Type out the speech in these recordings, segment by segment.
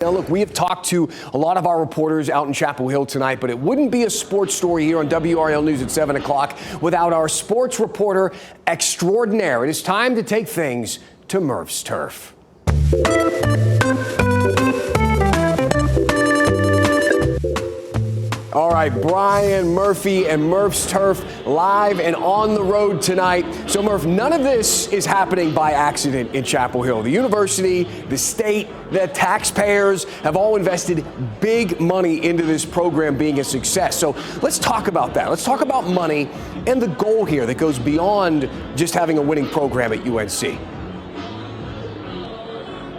Now, look, we have talked to a lot of our reporters out in Chapel Hill tonight, but it wouldn't be a sports story here on WRL News at 7 o'clock without our sports reporter extraordinaire. It is time to take things to Murph's Turf. All right, Brian Murphy and Murph's Turf live and on the road tonight. So, Murph, none of this is happening by accident in Chapel Hill. The university, the state, the taxpayers have all invested big money into this program being a success. So let's talk about that. Let's talk about money and the goal here that goes beyond just having a winning program at UNC.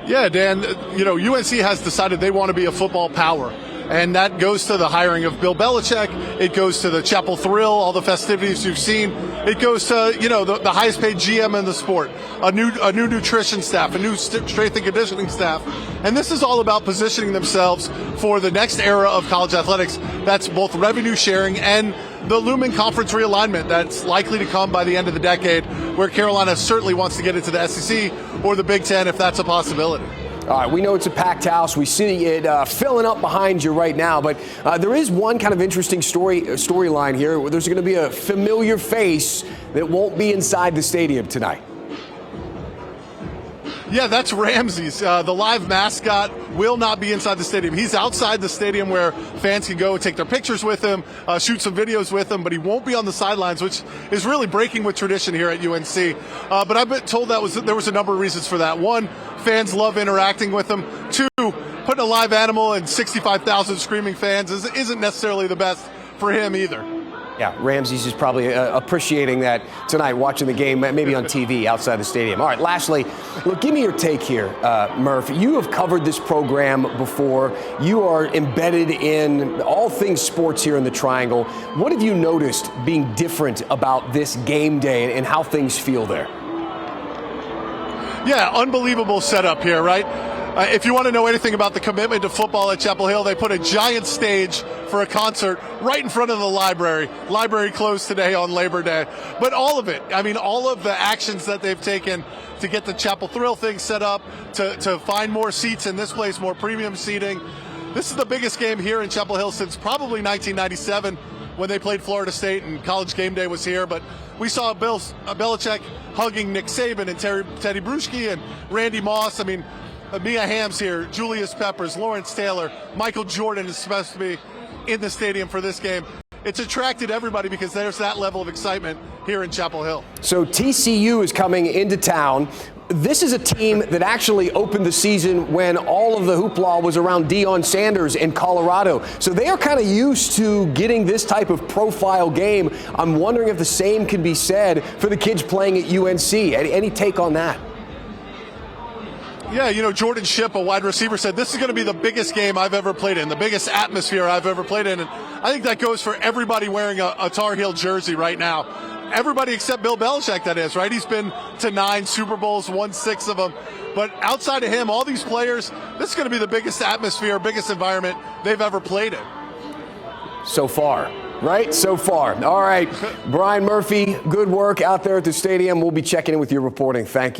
Yeah, Dan, UNC has decided they want to be a football power. And that goes to the hiring of Bill Belichick. It goes to the Chapel Thrill, all the festivities you've seen. It goes to, the highest paid GM in the sport, a new nutrition staff, a new strength and conditioning staff. And this is all about positioning themselves for the next era of college athletics. That's both revenue sharing and the looming conference realignment that's likely to come by the end of the decade, where Carolina certainly wants to get into the SEC or the Big Ten if that's a possibility. All right, we know it's a packed house. We see it filling up behind you right now, but there is one kind of interesting storyline here. There's going to be a familiar face that won't be inside the stadium tonight. Yeah, that's Ramses. The live mascot will not be inside the stadium. He's outside the stadium where fans can go take their pictures with him, shoot some videos with him, but he won't be on the sidelines, which is really breaking with tradition here at UNC. But I've been told there was a number of reasons for that. One, fans love interacting with him. Two, putting a live animal and 65,000 screaming fans isn't necessarily the best for him either. Yeah, Ramses is probably appreciating that tonight, watching the game, maybe on TV outside the stadium. All right, lastly, look, give me your take here, Murph. You have covered this program before. You are embedded in all things sports here in the Triangle. What have you noticed being different about this game day and how things feel there? Yeah, unbelievable setup here, right? If you want to know anything about the commitment to football at Chapel Hill, they put a giant stage for a concert right in front of the library. Library closed today on Labor Day. But all of it, all of the actions that they've taken to get the Chapel Thrill thing set up, to find more seats in this place, more premium seating. This is the biggest game here in Chapel Hill since probably 1997 when they played Florida State and College Game Day was here. But we saw Belichick hugging Nick Saban and Teddy Bruschi and Randy Moss. Mia Hamm's here, Julius Peppers, Lawrence Taylor, Michael Jordan is supposed to be in the stadium for this game. It's attracted everybody because there's that level of excitement here in Chapel Hill. So TCU is coming into town. This is a team that actually opened the season when all of the hoopla was around Deion Sanders in Colorado. So they are kind of used to getting this type of profile game. I'm wondering if the same can be said for the kids playing at UNC. Any take on that? Yeah, Jordan Shipp, a wide receiver, said this is going to be the biggest game I've ever played in, the biggest atmosphere I've ever played in. And I think that goes for everybody wearing a Tar Heel jersey right now. Everybody except Bill Belichick, that is, right? He's been to 9 Super Bowls, won 6 of them. But outside of him, all these players, this is going to be the biggest atmosphere, biggest environment they've ever played in. So far. Right? So far. All right. Brian Murphy, good work out there at the stadium. We'll be checking in with your reporting. Thank you.